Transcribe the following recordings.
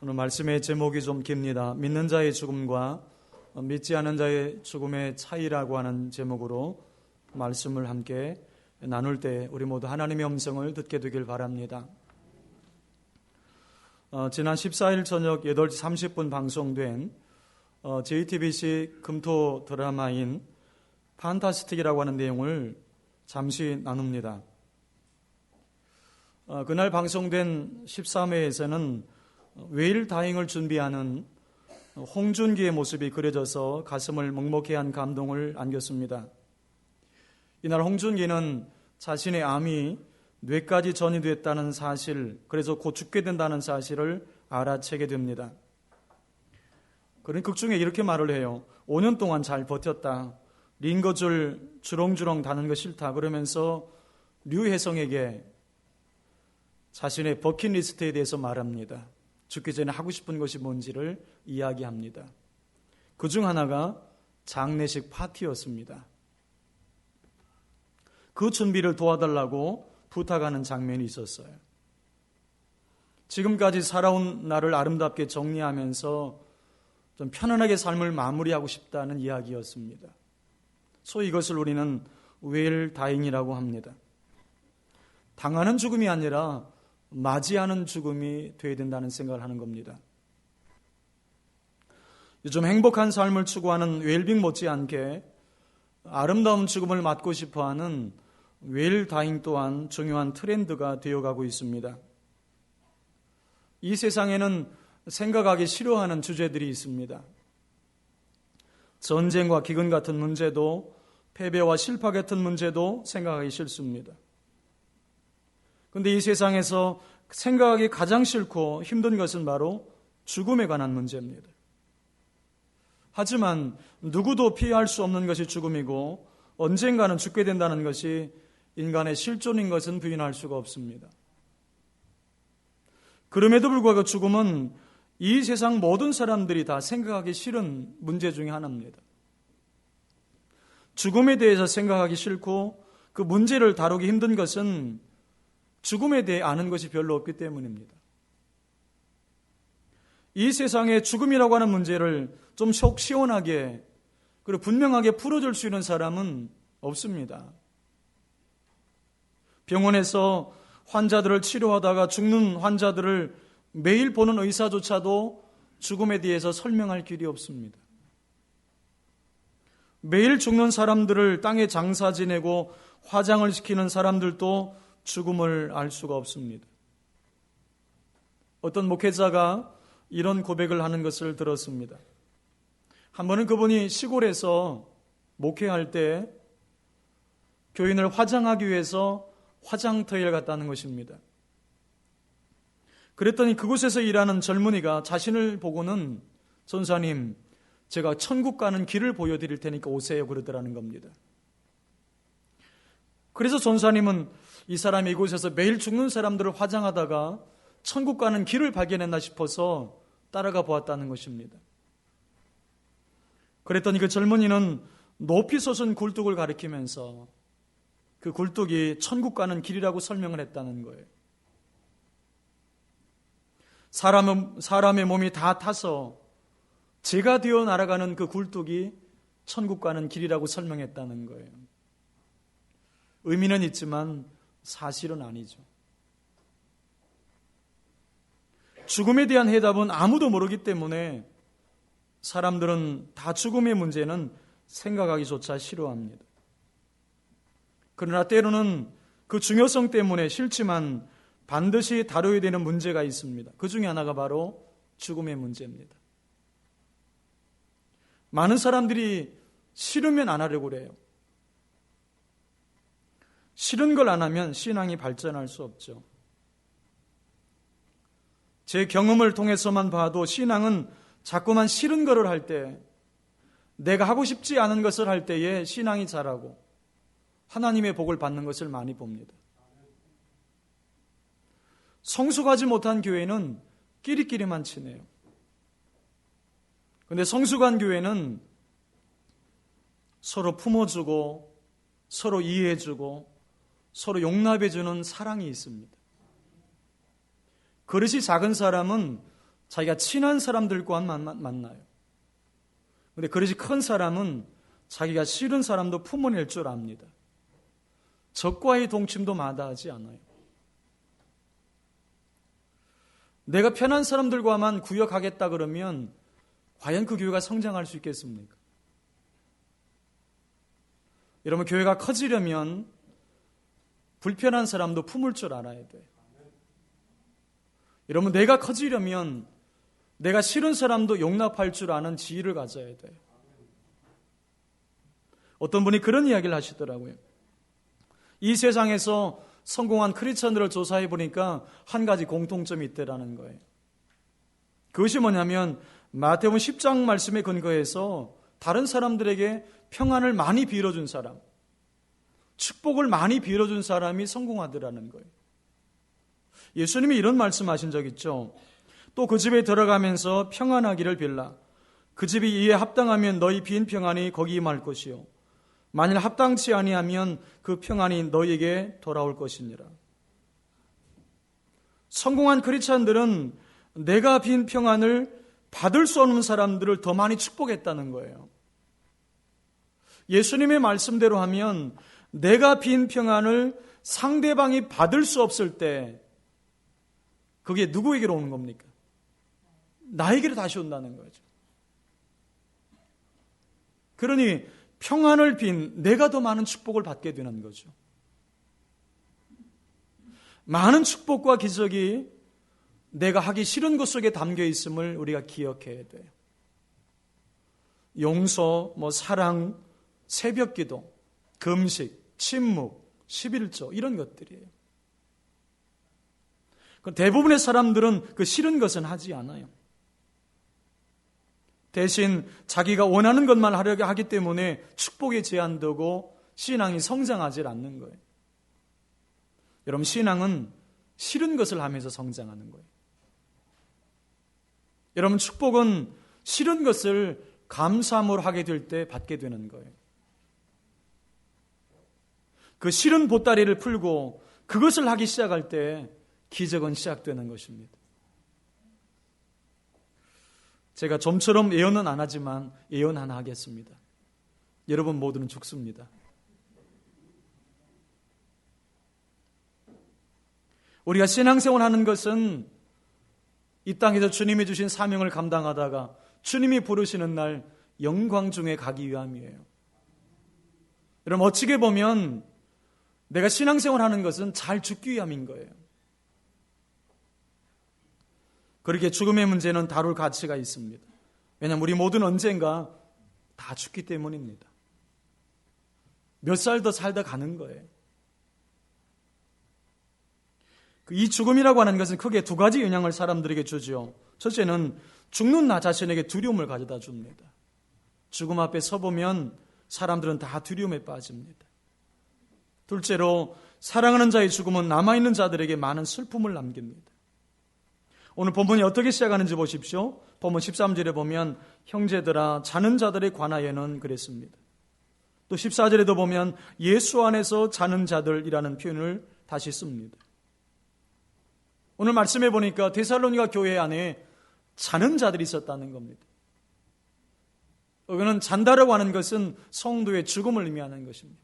오늘 말씀의 제목이 좀 깁니다. 믿는 자의 죽음과 믿지 않은 자의 죽음의 차이라고 하는 제목으로 말씀을 함께 나눌 때 우리 모두 하나님의 음성을 듣게 되길 바랍니다. 지난 14일 저녁 8시 30분 방송된 JTBC 금토 드라마인 판타스틱이라고 하는 내용을 잠시 나눕니다. 그날 방송된 13회에서는 웨일 다잉을 준비하는 홍준기의 모습이 그려져서 가슴을 먹먹게 한 감동을 안겼습니다. 이날 홍준기는 자신의 암이 뇌까지 전이됐다는 사실, 그래서 곧 죽게 된다는 사실을 알아채게 됩니다. 그런 극 중에 이렇게 말을 해요. 5년 동안 잘 버텼다. 링거줄 주렁주렁 다는 거 싫다. 그러면서 류혜성에게 자신의 버킷리스트에 대해서 말합니다. 죽기 전에 하고 싶은 것이 뭔지를 이야기합니다. 그 중 하나가 장례식 파티였습니다. 그 준비를 도와달라고 부탁하는 장면이 있었어요. 지금까지 살아온 나를 아름답게 정리하면서 좀 편안하게 삶을 마무리하고 싶다는 이야기였습니다. 소위 이것을 우리는 웨일 다잉이라고 합니다. 당하는 죽음이 아니라 맞이하는 죽음이 되어야 된다는 생각을 하는 겁니다. 요즘 행복한 삶을 추구하는 웰빙 못지않게 아름다운 죽음을 맞고 싶어하는 웰 다잉 또한 중요한 트렌드가 되어가고 있습니다. 이 세상에는 생각하기 싫어하는 주제들이 있습니다. 전쟁과 기근 같은 문제도, 패배와 실파 같은 문제도 생각하기 싫습니다. 그런데 이 세상에서 생각하기 가장 싫고 힘든 것은 바로 죽음에 관한 문제입니다. 하지만 누구도 피할 수 없는 것이 죽음이고 언젠가는 죽게 된다는 것이 인간의 실존인 것은 부인할 수가 없습니다. 그럼에도 불구하고 죽음은 이 세상 모든 사람들이 다 생각하기 싫은 문제 중에 하나입니다. 죽음에 대해서 생각하기 싫고 그 문제를 다루기 힘든 것은 죽음에 대해 아는 것이 별로 없기 때문입니다. 이 세상에 죽음이라고 하는 문제를 좀 속 시원하게 그리고 분명하게 풀어줄 수 있는 사람은 없습니다. 병원에서 환자들을 치료하다가 죽는 환자들을 매일 보는 의사조차도 죽음에 대해서 설명할 길이 없습니다. 매일 죽는 사람들을 땅에 장사 지내고 화장을 시키는 사람들도 죽음을 알 수가 없습니다. 어떤 목회자가 이런 고백을 하는 것을 들었습니다. 한 번은 그분이 시골에서 목회할 때 교인을 화장하기 위해서 화장터에 갔다는 것입니다. 그랬더니 그곳에서 일하는 젊은이가 자신을 보고는 전사님, 제가 천국 가는 길을 보여드릴 테니까 오세요 그러더라는 겁니다. 그래서 전사님은 이 사람이 이곳에서 매일 죽는 사람들을 화장하다가 천국 가는 길을 발견했나 싶어서 따라가 보았다는 것입니다. 그랬더니 그 젊은이는 높이 솟은 굴뚝을 가리키면서 그 굴뚝이 천국 가는 길이라고 설명을 했다는 거예요. 사람의 몸이 다 타서 재가 되어 날아가는 그 굴뚝이 천국 가는 길이라고 설명했다는 거예요. 의미는 있지만 사실은 아니죠. 죽음에 대한 해답은 아무도 모르기 때문에 사람들은 다 죽음의 문제는 생각하기조차 싫어합니다. 그러나 때로는 그 중요성 때문에 싫지만 반드시 다뤄야 되는 문제가 있습니다. 그 중에 하나가 바로 죽음의 문제입니다. 많은 사람들이 싫으면 안 하려고 그래요. 싫은 걸 안 하면 신앙이 발전할 수 없죠. 제 경험을 통해서만 봐도 신앙은 자꾸만 싫은 것을 할 때, 내가 하고 싶지 않은 것을 할 때에 신앙이 자라고 하나님의 복을 받는 것을 많이 봅니다. 성숙하지 못한 교회는 끼리끼리만 치네요. 그런데 성숙한 교회는 서로 품어주고 서로 이해해주고 서로 용납해주는 사랑이 있습니다. 그릇이 작은 사람은 자기가 친한 사람들과만 만나요. 그런데 그릇이 큰 사람은 자기가 싫은 사람도 품어낼 줄 압니다. 적과의 동침도 마다하지 않아요. 내가 편한 사람들과만 구역하겠다 그러면 과연 그 교회가 성장할 수 있겠습니까? 여러분, 교회가 커지려면 불편한 사람도 품을 줄 알아야 돼요. 여러분, 내가 커지려면 내가 싫은 사람도 용납할 줄 아는 지혜를 가져야 돼요. 어떤 분이 그런 이야기를 하시더라고요. 이 세상에서 성공한 크리스천들을 조사해 보니까 한 가지 공통점이 있다라는 거예요. 그것이 뭐냐면 마태복음 10장 말씀에 근거해서 다른 사람들에게 평안을 많이 빌어준 사람, 축복을 많이 빌어준 사람이 성공하더라는 거예요. 예수님이 이런 말씀하신 적 있죠. 또 그 집에 들어가면서 평안하기를 빌라. 그 집이 이에 합당하면 너희 빈 평안이 거기 임할 것이요, 만일 합당치 아니하면 그 평안이 너희에게 돌아올 것이니라. 성공한 크리스천들은 내가 빈 평안을 받을 수 없는 사람들을 더 많이 축복했다는 거예요. 예수님의 말씀대로 하면 내가 빈 평안을 상대방이 받을 수 없을 때 그게 누구에게로 오는 겁니까? 나에게로 다시 온다는 거죠. 그러니 평안을 빈 내가 더 많은 축복을 받게 되는 거죠. 많은 축복과 기적이 내가 하기 싫은 것 속에 담겨 있음을 우리가 기억해야 돼요. 용서, 사랑, 새벽기도, 금식, 침묵, 11조 이런 것들이에요. 대부분의 사람들은 그 싫은 것은 하지 않아요. 대신 자기가 원하는 것만 하려고 하기 때문에 축복에 제한되고 신앙이 성장하지 않는 거예요. 여러분, 신앙은 싫은 것을 하면서 성장하는 거예요. 여러분, 축복은 싫은 것을 감사함으로 하게 될 때 받게 되는 거예요. 그 싫은 보따리를 풀고 그것을 하기 시작할 때 기적은 시작되는 것입니다. 제가 좀처럼 예언은 안 하지만 예언 하나 하겠습니다. 여러분 모두는 죽습니다. 우리가 신앙생활 하는 것은 이 땅에서 주님이 주신 사명을 감당하다가 주님이 부르시는 날 영광 중에 가기 위함이에요. 여러분, 어찌게 보면 내가 신앙생활 하는 것은 잘 죽기 위함인 거예요. 그렇게 죽음의 문제는 다룰 가치가 있습니다. 왜냐하면 우리 모두는 언젠가 다 죽기 때문입니다. 몇 살 더 살다 가는 거예요. 이 죽음이라고 하는 것은 크게 두 가지 영향을 사람들에게 주죠. 첫째는 죽는 나 자신에게 두려움을 가져다 줍니다. 죽음 앞에 서보면 사람들은 다 두려움에 빠집니다. 둘째로 사랑하는 자의 죽음은 남아있는 자들에게 많은 슬픔을 남깁니다. 오늘 본문이 어떻게 시작하는지 보십시오. 본문 13절에 보면 형제들아 자는 자들에 관하여는 그랬습니다. 또 14절에도 보면 예수 안에서 자는 자들이라는 표현을 다시 씁니다. 오늘 말씀해 보니까 데살로니가 교회 안에 자는 자들이 있었다는 겁니다. 여기는 잔다라고 하는 것은 성도의 죽음을 의미하는 것입니다.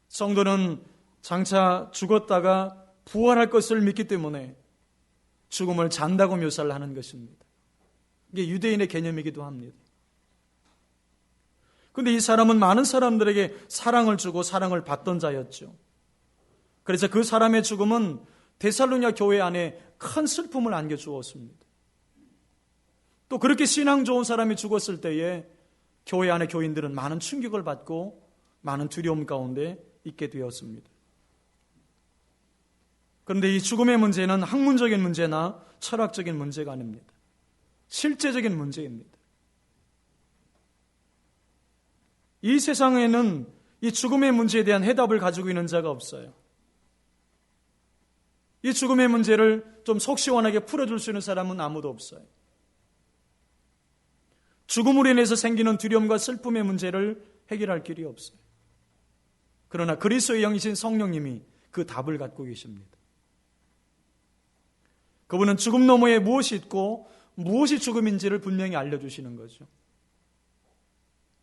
성도는 장차 죽었다가 부활할 것을 믿기 때문에 죽음을 잔다고 묘사를 하는 것입니다. 이게 유대인의 개념이기도 합니다. 그런데 이 사람은 많은 사람들에게 사랑을 주고 사랑을 받던 자였죠. 그래서 그 사람의 죽음은 데살로니가 교회 안에 큰 슬픔을 안겨주었습니다. 또 그렇게 신앙 좋은 사람이 죽었을 때에 교회 안의 교인들은 많은 충격을 받고 많은 두려움 가운데 있게 되었습니다. 그런데 이 죽음의 문제는 학문적인 문제나 철학적인 문제가 아닙니다. 실제적인 문제입니다. 이 세상에는 이 죽음의 문제에 대한 해답을 가지고 있는 자가 없어요. 이 죽음의 문제를 좀 속 시원하게 풀어줄 수 있는 사람은 아무도 없어요. 죽음으로 인해서 생기는 두려움과 슬픔의 문제를 해결할 길이 없어요. 그러나 그리스도의 영이신 성령님이 그 답을 갖고 계십니다. 그분은 죽음 너머에 무엇이 있고 무엇이 죽음인지를 분명히 알려주시는 거죠.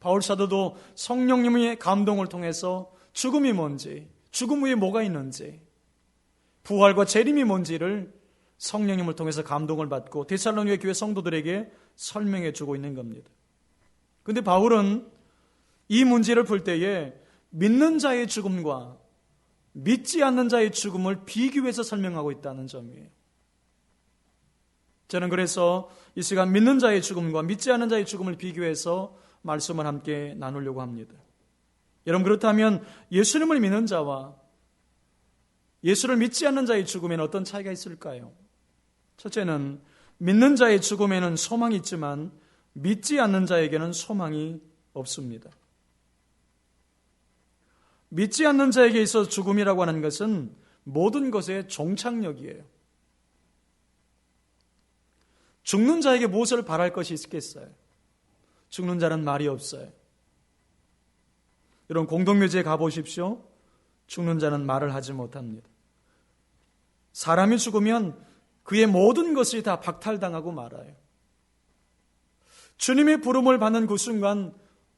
바울 사도도 성령님의 감동을 통해서 죽음이 뭔지, 죽음 후에 뭐가 있는지, 부활과 재림이 뭔지를 성령님을 통해서 감동을 받고 데살로니가 교회 성도들에게 설명해 주고 있는 겁니다. 그런데 바울은 이 문제를 풀 때에 믿는 자의 죽음과 믿지 않는 자의 죽음을 비교해서 설명하고 있다는 점이에요. 저는 그래서 이 시간 믿는 자의 죽음과 믿지 않는 자의 죽음을 비교해서 말씀을 함께 나누려고 합니다. 여러분, 그렇다면 예수님을 믿는 자와 예수를 믿지 않는 자의 죽음에는 어떤 차이가 있을까요? 첫째는 믿는 자의 죽음에는 소망이 있지만 믿지 않는 자에게는 소망이 없습니다. 믿지 않는 자에게 있어서 죽음이라고 하는 것은 모든 것의 종착역이에요. 죽는 자에게 무엇을 바랄 것이 있겠어요? 죽는 자는 말이 없어요. 여러분, 공동묘지에 가보십시오. 죽는 자는 말을 하지 못합니다. 사람이 죽으면 그의 모든 것이 다 박탈당하고 말아요. 주님의 부름을 받는 그 순간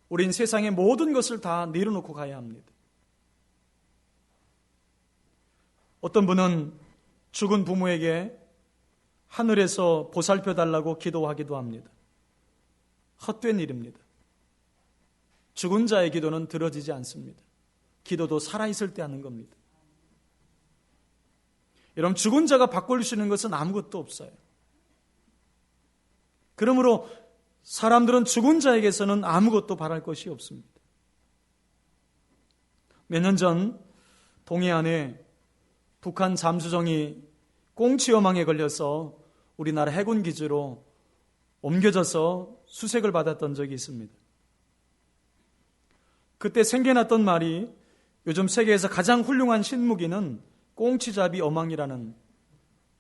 우린 세상의 모든 것을 다 내려놓고 가야 합니다. 어떤 분은 죽은 부모에게 하늘에서 보살펴달라고 기도하기도 합니다. 헛된 일입니다. 죽은 자의 기도는 들어지지 않습니다. 기도도 살아있을 때 하는 겁니다. 여러분, 죽은 자가 바꿀 수 있는 것은 아무것도 없어요. 그러므로 사람들은 죽은 자에게서는 아무것도 바랄 것이 없습니다. 몇 년 전 동해안에 북한 잠수정이 꽁치여망에 걸려서 우리나라 해군 기지로 옮겨져서 수색을 받았던 적이 있습니다. 그때 생겨났던 말이 요즘 세계에서 가장 훌륭한 신무기는 꽁치잡이 어망이라는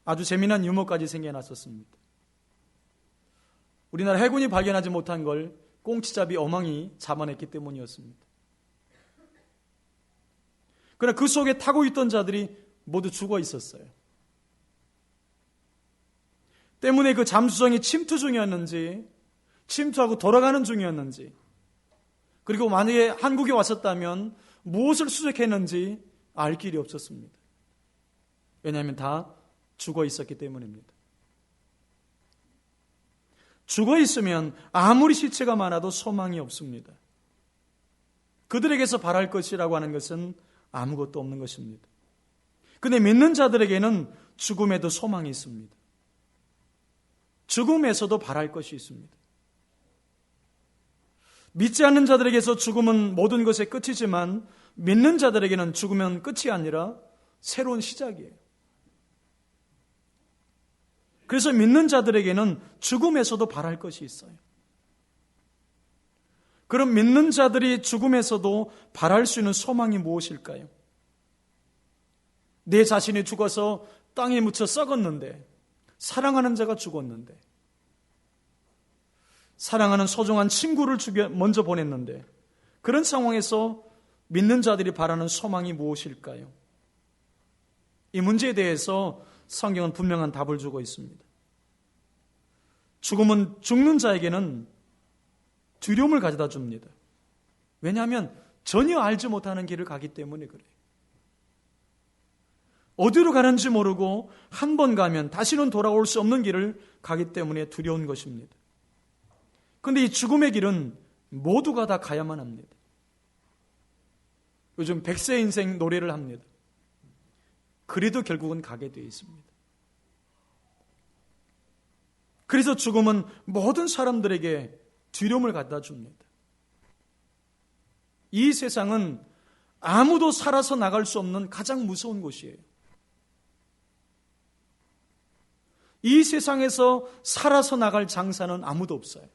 아주 재미난 유머까지 생겨났었습니다. 우리나라 해군이 발견하지 못한 걸 꽁치잡이 어망이 잡아냈기 때문이었습니다. 그러나 그 속에 타고 있던 자들이 모두 죽어 있었어요. 때문에 그 잠수정이 침투 중이었는지 침투하고 돌아가는 중이었는지, 그리고 만약에 한국에 왔었다면 무엇을 수색했는지 알 길이 없었습니다. 왜냐하면 다 죽어 있었기 때문입니다. 죽어 있으면 아무리 시체가 많아도 소망이 없습니다. 그들에게서 바랄 것이라고 하는 것은 아무것도 없는 것입니다. 그런데 믿는 자들에게는 죽음에도 소망이 있습니다. 죽음에서도 바랄 것이 있습니다. 믿지 않는 자들에게서 죽음은 모든 것의 끝이지만 믿는 자들에게는 죽으면 끝이 아니라 새로운 시작이에요. 그래서 믿는 자들에게는 죽음에서도 바랄 것이 있어요. 그럼 믿는 자들이 죽음에서도 바랄 수 있는 소망이 무엇일까요? 내 자신이 죽어서 땅에 묻혀 썩었는데, 사랑하는 자가 죽었는데, 사랑하는 소중한 친구를 먼저 보냈는데, 그런 상황에서 믿는 자들이 바라는 소망이 무엇일까요? 이 문제에 대해서 성경은 분명한 답을 주고 있습니다. 죽음은 죽는 자에게는 두려움을 가져다 줍니다. 왜냐하면 전혀 알지 못하는 길을 가기 때문에 그래요. 어디로 가는지 모르고 한 번 가면 다시는 돌아올 수 없는 길을 가기 때문에 두려운 것입니다. 그런데 이 죽음의 길은 모두가 다 가야만 합니다. 요즘 100세 인생 노래를 합니다. 그래도 결국은 가게 되어 있습니다. 그래서 죽음은 모든 사람들에게 두려움을 갖다 줍니다. 이 세상은 아무도 살아서 나갈 수 없는 가장 무서운 곳이에요. 이 세상에서 살아서 나갈 장사는 아무도 없어요.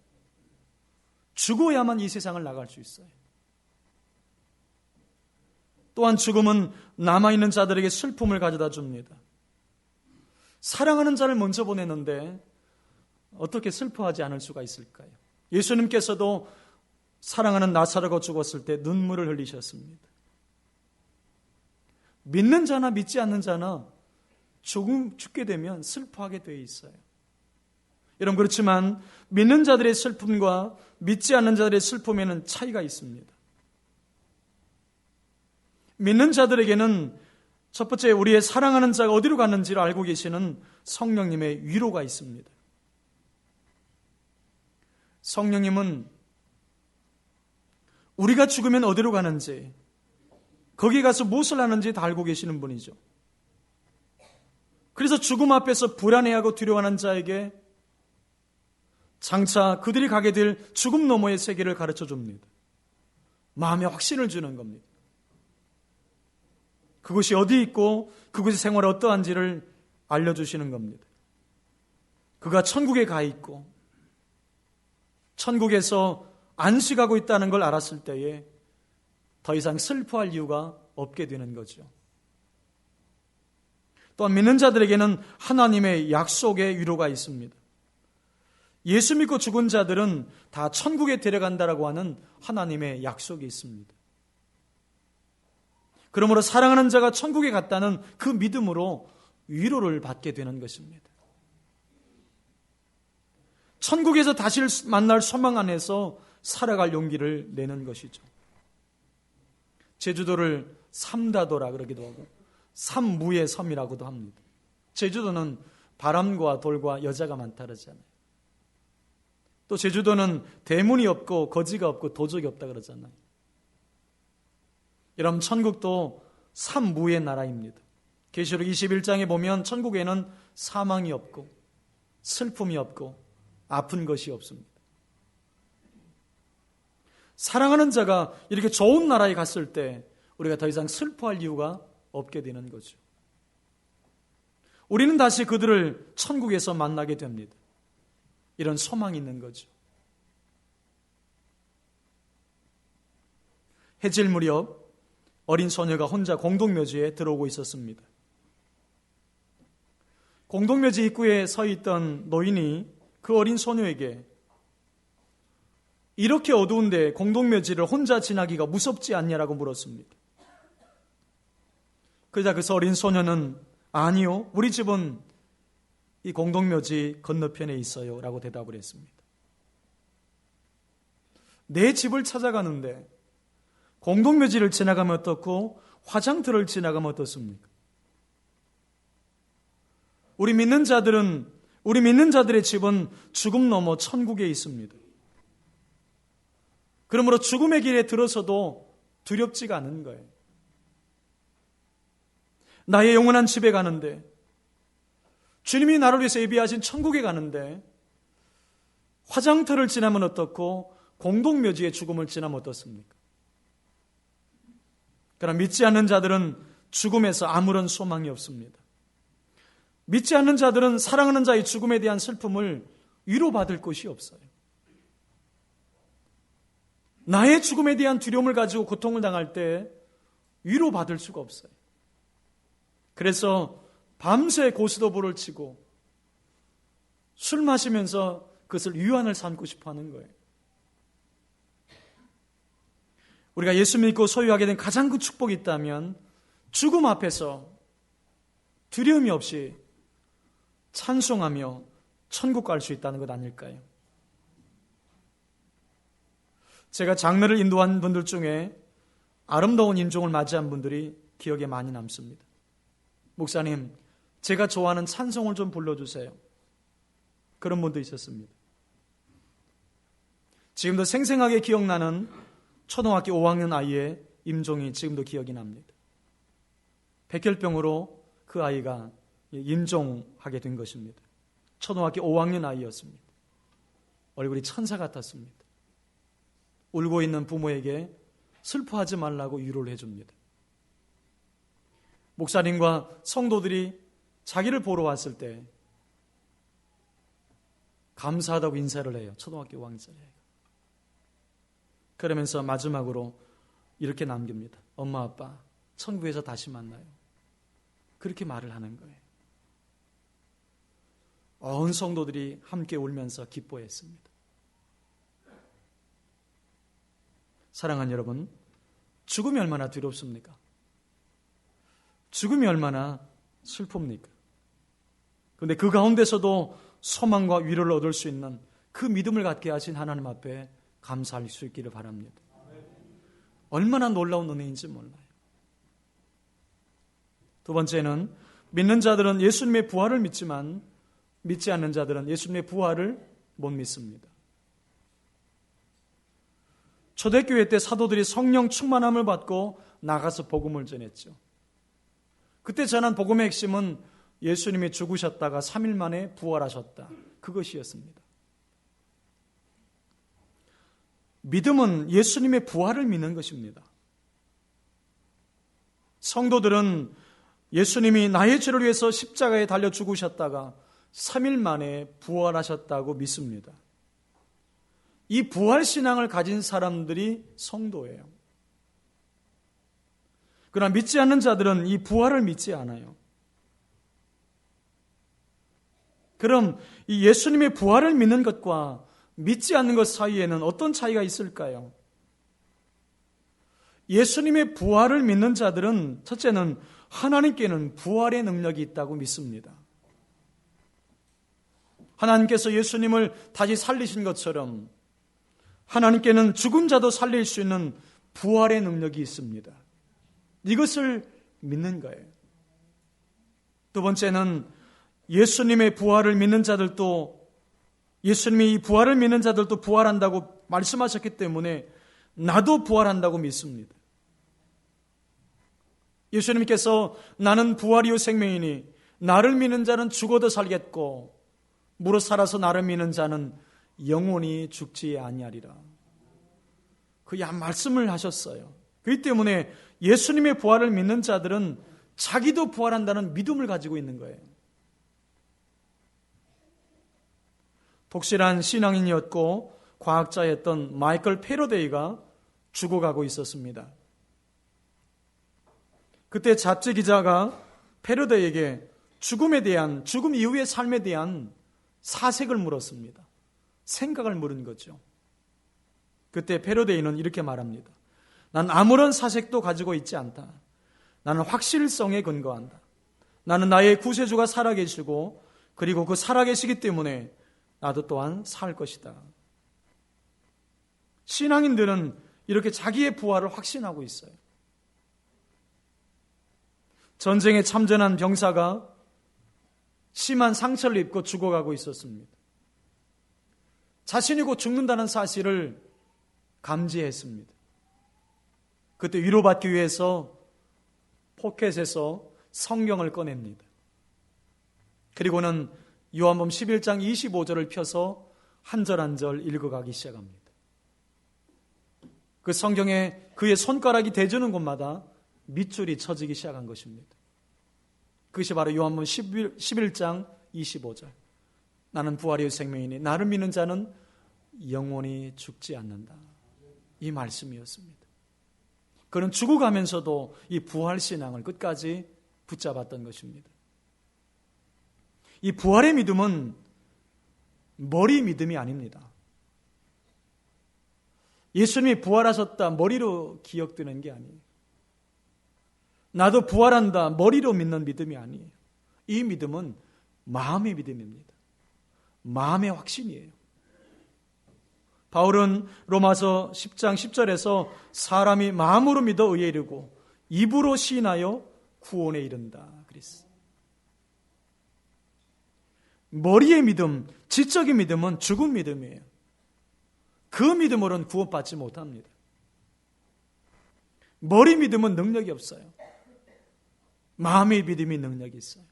죽어야만 이 세상을 나갈 수 있어요. 또한 죽음은 남아있는 자들에게 슬픔을 가져다 줍니다. 사랑하는 자를 먼저 보냈는데 어떻게 슬퍼하지 않을 수가 있을까요? 예수님께서도 사랑하는 나사로가 죽었을 때 눈물을 흘리셨습니다. 믿는 자나 믿지 않는 자나 죽게 되면 슬퍼하게 되어 있어요. 여러분, 그렇지만 믿는 자들의 슬픔과 믿지 않는 자들의 슬픔에는 차이가 있습니다. 믿는 자들에게는 첫 번째, 우리의 사랑하는 자가 어디로 갔는지를 알고 계시는 성령님의 위로가 있습니다. 성령님은 우리가 죽으면 어디로 가는지, 거기 가서 무엇을 하는지 다 알고 계시는 분이죠. 그래서 죽음 앞에서 불안해하고 두려워하는 자에게 장차 그들이 가게 될 죽음 너머의 세계를 가르쳐 줍니다. 마음의 확신을 주는 겁니다. 그것이 어디 있고 그곳의 생활이 어떠한지를 알려주시는 겁니다. 그가 천국에 가 있고 천국에서 안식하고 있다는 걸 알았을 때에 더 이상 슬퍼할 이유가 없게 되는 거죠. 또한 믿는 자들에게는 하나님의 약속의 위로가 있습니다. 예수 믿고 죽은 자들은 다 천국에 데려간다라고 하는 하나님의 약속이 있습니다. 그러므로 사랑하는 자가 천국에 갔다는 그 믿음으로 위로를 받게 되는 것입니다. 천국에서 다시 만날 소망 안에서 살아갈 용기를 내는 것이죠. 제주도를 삼다도라 그러기도 하고 삼무의 섬이라고도 합니다. 제주도는 바람과 돌과 여자가 많다 그러잖아요. 또 제주도는 대문이 없고 거지가 없고 도적이 없다 그러잖아요. 여러분, 천국도 삼무의 나라입니다. 계시록 21장에 보면 천국에는 사망이 없고 슬픔이 없고 아픈 것이 없습니다. 사랑하는 자가 이렇게 좋은 나라에 갔을 때 우리가 더 이상 슬퍼할 이유가 없게 되는 거죠. 우리는 다시 그들을 천국에서 만나게 됩니다. 이런 소망이 있는 거죠. 해질 무렵 어린 소녀가 혼자 공동묘지에 들어오고 있었습니다. 공동묘지 입구에 서 있던 노인이 그 어린 소녀에게 이렇게 어두운데 공동묘지를 혼자 지나기가 무섭지 않냐라고 물었습니다. 그러자 그 어린 소녀는 아니요, 우리 집은 이 공동묘지 건너편에 있어요 라고 대답을 했습니다. 내 집을 찾아가는데 공동묘지를 지나가면 어떻고 화장터를 지나가면 어떻습니까? 우리 믿는 자들의 집은 죽음 넘어 천국에 있습니다. 그러므로 죽음의 길에 들어서도 두렵지가 않은 거예요. 나의 영원한 집에 가는데, 주님이 나를 위해서 예비하신 천국에 가는데 화장터를 지나면 어떻고 공동묘지의 죽음을 지나면 어떻습니까? 그러나 믿지 않는 자들은 죽음에서 아무런 소망이 없습니다. 믿지 않는 자들은 사랑하는 자의 죽음에 대한 슬픔을 위로받을 곳이 없어요. 나의 죽음에 대한 두려움을 가지고 고통을 당할 때 위로받을 수가 없어요. 그래서 밤새 고스톱을 치고 술 마시면서 그것을 유한을 삼고 싶어 하는 거예요. 우리가 예수 믿고 소유하게 된 가장 큰 축복이 있다면 죽음 앞에서 두려움이 없이 찬송하며 천국 갈 수 있다는 것 아닐까요? 제가 장례를 인도한 분들 중에 아름다운 임종을 맞이한 분들이 기억에 많이 남습니다. 목사님, 제가 좋아하는 찬송을 좀 불러주세요. 그런 분도 있었습니다. 지금도 생생하게 기억나는 초등학교 5학년 아이의 임종이 지금도 기억이 납니다. 백혈병으로 그 아이가 임종하게 된 것입니다. 초등학교 5학년 아이였습니다. 얼굴이 천사 같았습니다. 울고 있는 부모에게 슬퍼하지 말라고 위로를 해줍니다. 목사님과 성도들이 자기를 보러 왔을 때 감사하다고 인사를 해요. 초등학교 5학년짜리 아이가. 그러면서 마지막으로 이렇게 남깁니다. 엄마 아빠 천국에서 다시 만나요. 그렇게 말을 하는 거예요. 온 성도들이 함께 울면서 기뻐했습니다. 사랑하는 여러분, 죽음이 얼마나 두렵습니까? 죽음이 얼마나 슬픕니까? 그런데 그 가운데서도 소망과 위로를 얻을 수 있는 그 믿음을 갖게 하신 하나님 앞에 감사할 수 있기를 바랍니다. 얼마나 놀라운 은혜인지 몰라요. 두 번째는 믿는 자들은 예수님의 부활을 믿지만 믿지 않는 자들은 예수님의 부활을 못 믿습니다. 초대교회 때 사도들이 성령 충만함을 받고 나가서 복음을 전했죠. 그때 전한 복음의 핵심은 예수님이 죽으셨다가 3일 만에 부활하셨다. 그것이었습니다. 믿음은 예수님의 부활을 믿는 것입니다. 성도들은 예수님이 나의 죄를 위해서 십자가에 달려 죽으셨다가 3일 만에 부활하셨다고 믿습니다. 이 부활신앙을 가진 사람들이 성도예요. 그러나 믿지 않는 자들은 이 부활을 믿지 않아요. 그럼 이 예수님의 부활을 믿는 것과 믿지 않는 것 사이에는 어떤 차이가 있을까요? 예수님의 부활을 믿는 자들은 첫째는 하나님께는 부활의 능력이 있다고 믿습니다. 하나님께서 예수님을 다시 살리신 것처럼 하나님께는 죽은 자도 살릴 수 있는 부활의 능력이 있습니다. 이것을 믿는 거예요. 두 번째는 예수님의 부활을 믿는 자들도 예수님이 이 부활을 믿는 자들도 부활한다고 말씀하셨기 때문에 나도 부활한다고 믿습니다. 예수님께서 나는 부활이요 생명이니 나를 믿는 자는 죽어도 살겠고 무릇 살아서 나를 믿는 자는 영원히 죽지 아니하리라. 그 말씀을 하셨어요. 그렇기 때문에 예수님의 부활을 믿는 자들은 자기도 부활한다는 믿음을 가지고 있는 거예요. 독실한 신앙인이었고 과학자였던 마이클 패러데이가 죽어가고 있었습니다. 그때 잡지 기자가 패러데이에게 죽음 이후의 삶에 대한 사색을 물었습니다. 생각을 물은 거죠. 그때 패러데이는 이렇게 말합니다. 난 아무런 사색도 가지고 있지 않다. 나는 확실성에 근거한다. 나는 나의 구세주가 살아계시고 그리고 그 살아계시기 때문에 나도 또한 살 것이다. 신앙인들은 이렇게 자기의 부활을 확신하고 있어요. 전쟁에 참전한 병사가 심한 상처를 입고 죽어가고 있었습니다. 자신이 곧 죽는다는 사실을 감지했습니다. 그때 위로받기 위해서 포켓에서 성경을 꺼냅니다. 그리고는 요한복음 11장 25절을 펴서 한 절 한 절 읽어가기 시작합니다. 그 성경에 그의 손가락이 대주는 곳마다 밑줄이 쳐지기 시작한 것입니다. 그것이 바로 요한복음 11장 25절. 나는 부활이요 생명이니 나를 믿는 자는 영원히 죽지 않는다. 이 말씀이었습니다. 그는 죽어가면서도 이 부활신앙을 끝까지 붙잡았던 것입니다. 이 부활의 믿음은 머리 믿음이 아닙니다. 예수님이 부활하셨다 머리로 기억되는 게 아니에요. 나도 부활한다 머리로 믿는 믿음이 아니에요. 이 믿음은 마음의 믿음입니다. 마음의 확신이에요. 바울은 로마서 10장 10절에서 사람이 마음으로 믿어 의에 이르고 입으로 시인하여 구원에 이른다 그랬어요. 머리의 믿음, 지적인 믿음은 죽은 믿음이에요. 그 믿음으로는 구원받지 못합니다. 머리 믿음은 능력이 없어요. 마음의 믿음이 능력이 있어요.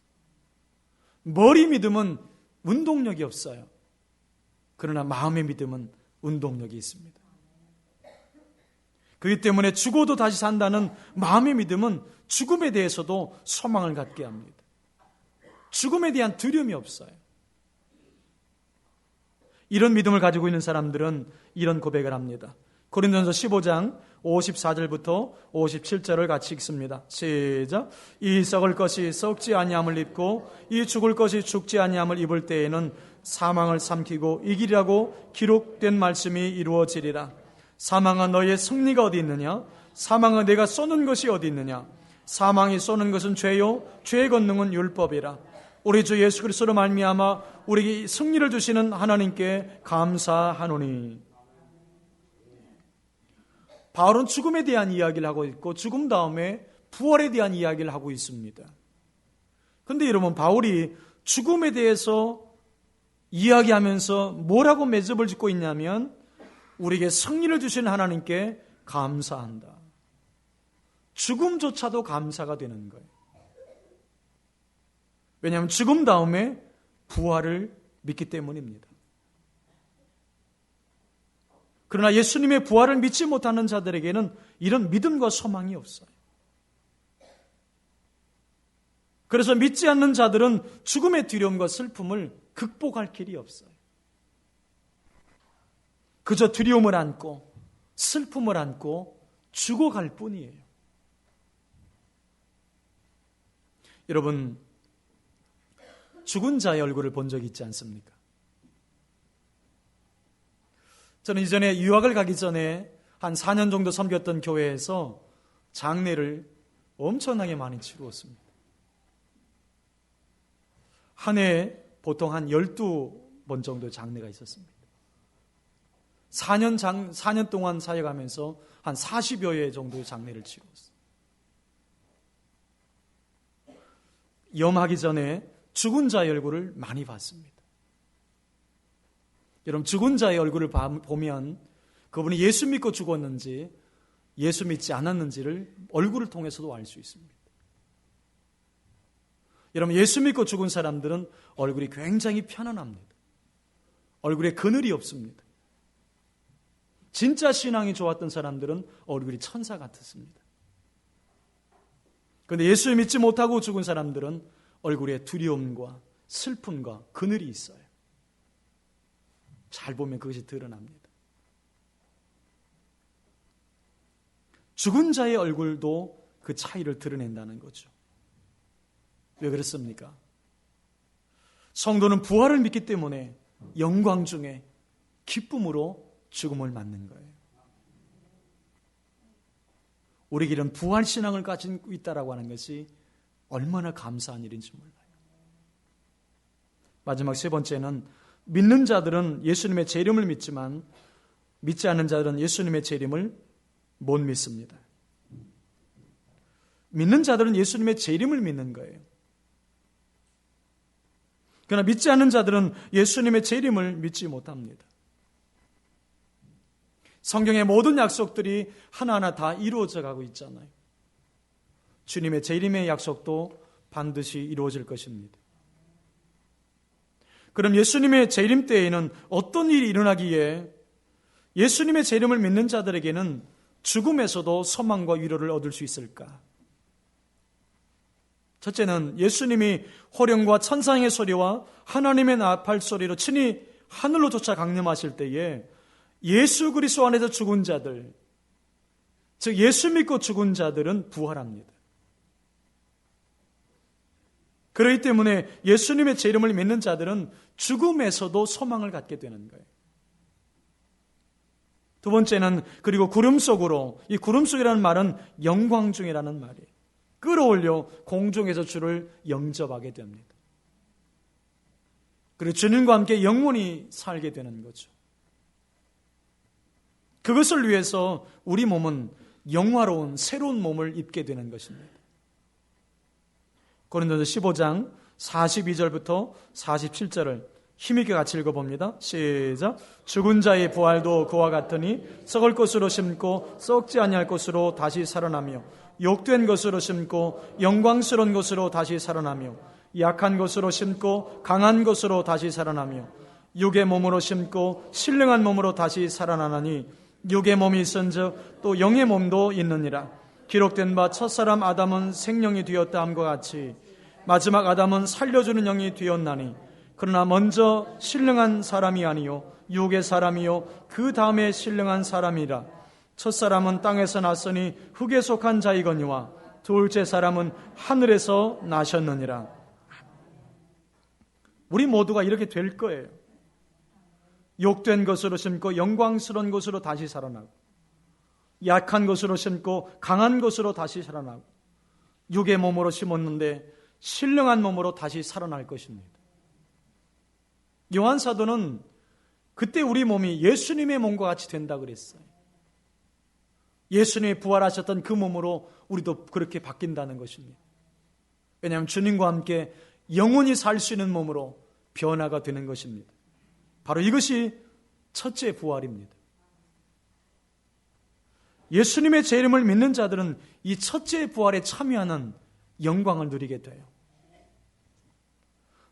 머리 믿음은 운동력이 없어요. 그러나 마음의 믿음은 운동력이 있습니다. 그렇기 때문에 죽어도 다시 산다는 마음의 믿음은 죽음에 대해서도 소망을 갖게 합니다. 죽음에 대한 두려움이 없어요. 이런 믿음을 가지고 있는 사람들은 이런 고백을 합니다. 고린도전서 15장 54절부터 57절을 같이 읽습니다. 시작. 이 썩을 것이 썩지 아니함을 입고 이 죽을 것이 죽지 아니함을 입을 때에는 사망을 삼키고 이기리라고 기록된 말씀이 이루어지리라. 사망아 너의 승리가 어디 있느냐? 사망아 내가 쏘는 것이 어디 있느냐? 사망이 쏘는 것은 죄요 죄의 권능은 율법이라. 우리 주 예수 그리스도로 말미암아 우리에게 승리를 주시는 하나님께 감사하노니. 바울은 죽음에 대한 이야기를 하고 있고 죽음 다음에 부활에 대한 이야기를 하고 있습니다. 그런데 여러분, 바울이 죽음에 대해서 이야기하면서 뭐라고 매듭을 짓고 있냐면 우리에게 승리를 주신 하나님께 감사한다. 죽음조차도 감사가 되는 거예요. 왜냐하면 죽음 다음에 부활을 믿기 때문입니다. 그러나 예수님의 부활을 믿지 못하는 자들에게는 이런 믿음과 소망이 없어요. 그래서 믿지 않는 자들은 죽음의 두려움과 슬픔을 극복할 길이 없어요. 그저 두려움을 안고 슬픔을 안고 죽어갈 뿐이에요. 여러분, 죽은 자의 얼굴을 본 적이 있지 않습니까? 저는 이전에 유학을 가기 전에 한 4년 정도 섬겼던 교회에서 장례를 엄청나게 많이 치루었습니다. 한 해에 보통 한 12번 정도의 장례가 있었습니다. 4년 동안 사역하면서 한 40여 회 정도의 장례를 치루었어요. 염하기 전에 죽은 자의 얼굴을 많이 봤습니다. 여러분, 죽은 자의 얼굴을 보면 그분이 예수 믿고 죽었는지 예수 믿지 않았는지를 얼굴을 통해서도 알 수 있습니다. 여러분, 예수 믿고 죽은 사람들은 얼굴이 굉장히 편안합니다. 얼굴에 그늘이 없습니다. 진짜 신앙이 좋았던 사람들은 얼굴이 천사 같았습니다. 그런데 예수 믿지 못하고 죽은 사람들은 얼굴에 두려움과 슬픔과 그늘이 있어요. 잘 보면 그것이 드러납니다. 죽은 자의 얼굴도 그 차이를 드러낸다는 거죠. 왜 그렇습니까? 성도는 부활을 믿기 때문에 영광 중에 기쁨으로 죽음을 맞는 거예요. 우리에게 이런 부활 신앙을 가지고 있다라고 하는 것이 얼마나 감사한 일인지 몰라요. 마지막 세 번째는 믿는 자들은 예수님의 재림을 믿지만 믿지 않는 자들은 예수님의 재림을 못 믿습니다. 믿는 자들은 예수님의 재림을 믿는 거예요. 그러나 믿지 않는 자들은 예수님의 재림을 믿지 못합니다. 성경의 모든 약속들이 하나하나 다 이루어져 가고 있잖아요. 주님의 재림의 약속도 반드시 이루어질 것입니다. 그럼 예수님의 재림 때에는 어떤 일이 일어나기에 예수님의 재림을 믿는 자들에게는 죽음에서도 소망과 위로를 얻을 수 있을까? 첫째는 예수님이 호령과 천상의 소리와 하나님의 나팔 소리로 친히 하늘로 쫓아 강림하실 때에 예수 그리스도 안에서 죽은 자들, 즉 예수 믿고 죽은 자들은 부활합니다. 그렇기 때문에 예수님의 재림을 믿는 자들은 죽음에서도 소망을 갖게 되는 거예요. 두 번째는 그리고 구름 속으로, 이 구름 속이라는 말은 영광 중이라는 말이에요. 끌어올려 공중에서 주를 영접하게 됩니다. 그리고 주님과 함께 영원히 살게 되는 거죠. 그것을 위해서 우리 몸은 영화로운 새로운 몸을 입게 되는 것입니다. 고린도서 15장 42절부터 47절을 힘있게 같이 읽어봅니다. 시작. 죽은 자의 부활도 그와 같으니 썩을 것으로 심고 썩지 아니할 것으로 다시 살아나며 욕된 것으로 심고 영광스러운 것으로 다시 살아나며 약한 것으로 심고 강한 것으로 다시 살아나며 육의 몸으로 심고 신령한 몸으로 다시 살아나나니 육의 몸이 있은즉 또 영의 몸도 있느니라. 기록된 바 첫사람 아담은 생명이 되었다 함과 같이 마지막 아담은 살려주는 영이 되었나니 그러나 먼저 신령한 사람이 아니요 육의 사람이요 그 다음에 신령한 사람이라. 첫사람은 땅에서 났으니 흙에 속한 자이거니와 둘째 사람은 하늘에서 나셨느니라. 우리 모두가 이렇게 될 거예요. 욕된 것으로 심고 영광스러운 것으로 다시 살아나고 약한 것으로 심고 강한 것으로 다시 살아나고 육의 몸으로 심었는데 신령한 몸으로 다시 살아날 것입니다. 요한 사도는 그때 우리 몸이 예수님의 몸과 같이 된다 그랬어요. 예수님이 부활하셨던 그 몸으로 우리도 그렇게 바뀐다는 것입니다. 왜냐하면 주님과 함께 영원히 살 수 있는 몸으로 변화가 되는 것입니다. 바로 이것이 첫째 부활입니다. 예수님의 제 이름을 믿는 자들은 이 첫째 부활에 참여하는 영광을 누리게 돼요.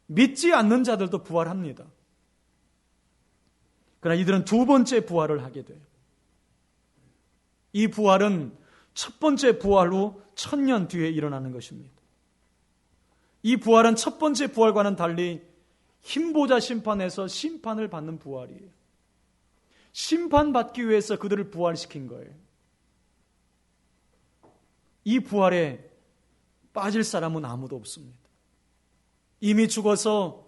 믿지 않는 자들도 부활합니다. 그러나 이들은 두 번째 부활을 하게 돼요. 이 부활은 첫 번째 부활 후 1000년 뒤에 일어나는 것입니다. 이 부활은 첫 번째 부활과는 달리 힘보자 심판에서 심판을 받는 부활이에요. 심판받기 위해서 그들을 부활시킨 거예요. 이 부활에 빠질 사람은 아무도 없습니다. 이미 죽어서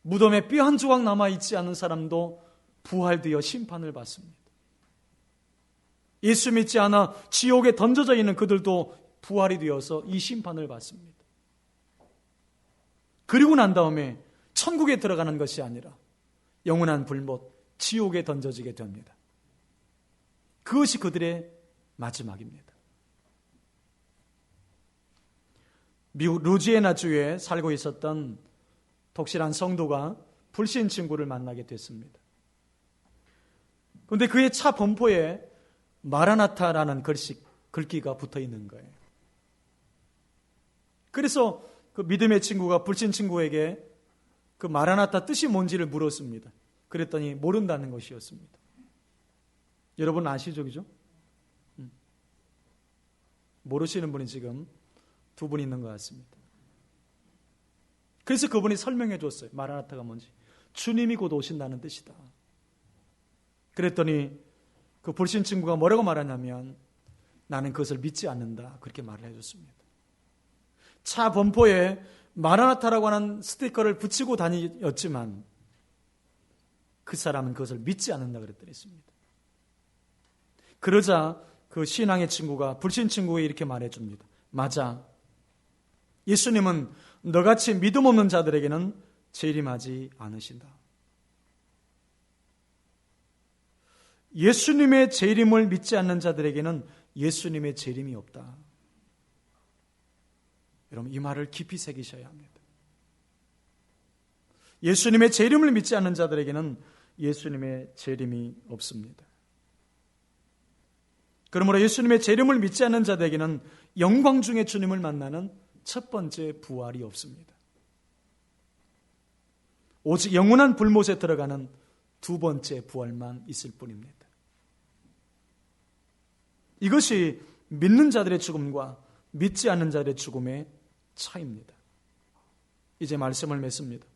무덤에 뼈 한 조각 남아있지 않은 사람도 부활되어 심판을 받습니다. 예수 믿지 않아 지옥에 던져져 있는 그들도 부활이 되어서 이 심판을 받습니다. 그리고 난 다음에 천국에 들어가는 것이 아니라 영원한 불못, 지옥에 던져지게 됩니다. 그것이 그들의 마지막입니다. 미국 루지애나주에 살고 있었던 독실한 성도가 불신 친구를 만나게 됐습니다. 그런데 그의 차 범퍼에 마라나타라는 글귀가 붙어 있는 거예요. 그래서 그 믿음의 친구가 불신 친구에게 그 마라나타 뜻이 뭔지를 물었습니다. 그랬더니 모른다는 것이었습니다. 여러분 아시죠? 그죠? 모르시는 분이 지금 두 분 있는 것 같습니다. 그래서 그분이 설명해 줬어요. 마라나타가 뭔지. 주님이 곧 오신다는 뜻이다. 그랬더니 그 불신 친구가 뭐라고 말하냐면 나는 그것을 믿지 않는다. 그렇게 말을 해줬습니다. 차 범퍼에 마라나타라고 하는 스티커를 붙이고 다녔지만 그 사람은 그것을 믿지 않는다 그랬더랬습니다. 그러자 그 신앙의 친구가 불신 친구에게 이렇게 말해줍니다. 맞아. 예수님은 너같이 믿음 없는 자들에게는 재림하지 않으신다. 예수님의 재림을 믿지 않는 자들에게는 예수님의 재림이 없다. 여러분 이 말을 깊이 새기셔야 합니다. 예수님의 재림을 믿지 않는 자들에게는 예수님의 재림이 없습니다. 그러므로 예수님의 재림을 믿지 않는 자들에게는 영광 중에 주님을 만나는 첫 번째 부활이 없습니다. 오직 영원한 불못에 들어가는 두 번째 부활만 있을 뿐입니다. 이것이 믿는 자들의 죽음과 믿지 않는 자들의 죽음의 차이입니다. 이제 말씀을 맺습니다.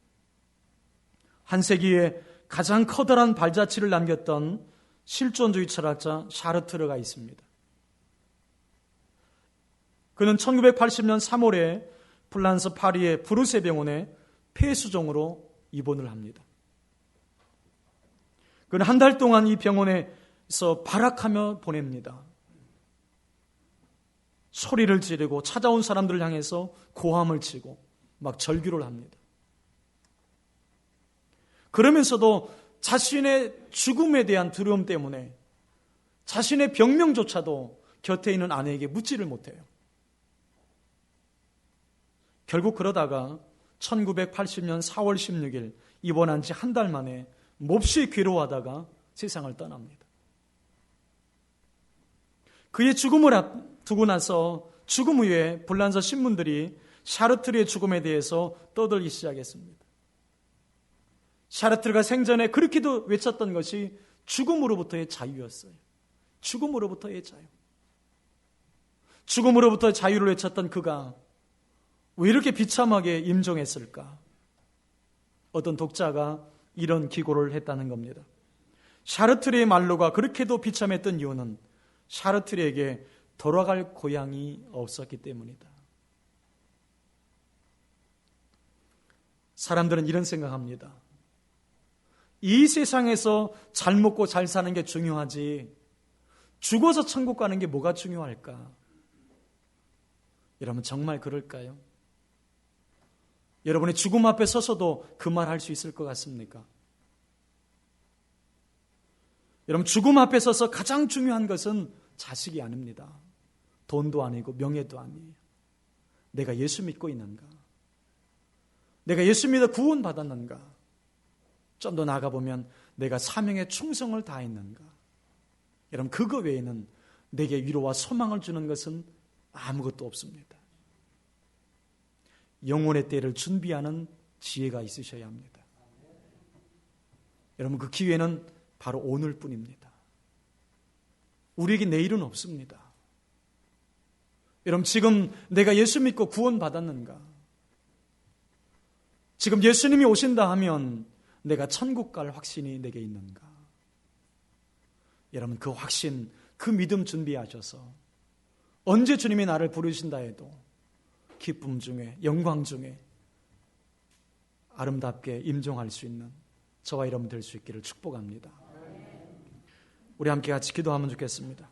한 세기에 가장 커다란 발자취를 남겼던 실존주의 철학자 샤르트르가 있습니다. 그는 1980년 3월에 프랑스 파리의 브루세 병원에 폐수종으로 입원을 합니다. 그는 한 달 동안 이 병원에서 발악하며 보냅니다. 소리를 지르고 찾아온 사람들을 향해서 고함을 치고 막 절규를 합니다. 그러면서도 자신의 죽음에 대한 두려움 때문에 자신의 병명조차도 곁에 있는 아내에게 묻지를 못해요. 결국 그러다가 1980년 4월 16일 입원한 지 한 달 만에 몹시 괴로워하다가 세상을 떠납니다. 그의 죽음을 앞두고 나서 죽음 후에 불란서 신문들이 샤르트르의 죽음에 대해서 떠들기 시작했습니다. 샤르트르가 생전에 그렇게도 외쳤던 것이 죽음으로부터의 자유였어요. 죽음으로부터의 자유. 죽음으로부터의 자유를 외쳤던 그가 왜 이렇게 비참하게 임종했을까? 어떤 독자가 이런 기고를 했다는 겁니다. 샤르트르의 말로가 그렇게도 비참했던 이유는 샤르트르에게 돌아갈 고향이 없었기 때문이다. 사람들은 이런 생각합니다. 이 세상에서 잘 먹고 잘 사는 게 중요하지 죽어서 천국 가는 게 뭐가 중요할까? 여러분 정말 그럴까요? 여러분의 죽음 앞에 서서도 그 말 할 수 있을 것 같습니까? 여러분 죽음 앞에 서서 가장 중요한 것은 자식이 아닙니다. 돈도 아니고 명예도 아니에요. 내가 예수 믿고 있는가? 내가 예수 믿어 구원받았는가? 좀 더 나아가보면 내가 사명에 충성을 다했는가? 여러분 그거 외에는 내게 위로와 소망을 주는 것은 아무것도 없습니다. 영혼의 때를 준비하는 지혜가 있으셔야 합니다. 여러분 그 기회는 바로 오늘뿐입니다. 우리에게 내일은 없습니다. 여러분 지금 내가 예수 믿고 구원받았는가? 지금 예수님이 오신다 하면 내가 천국 갈 확신이 내게 있는가? 여러분 그 확신, 그 믿음 준비하셔서 언제 주님이 나를 부르신다 해도 기쁨 중에, 영광 중에 아름답게 임종할 수 있는 저와 여러분 될 수 있기를 축복합니다. 우리 함께 같이 기도하면 좋겠습니다.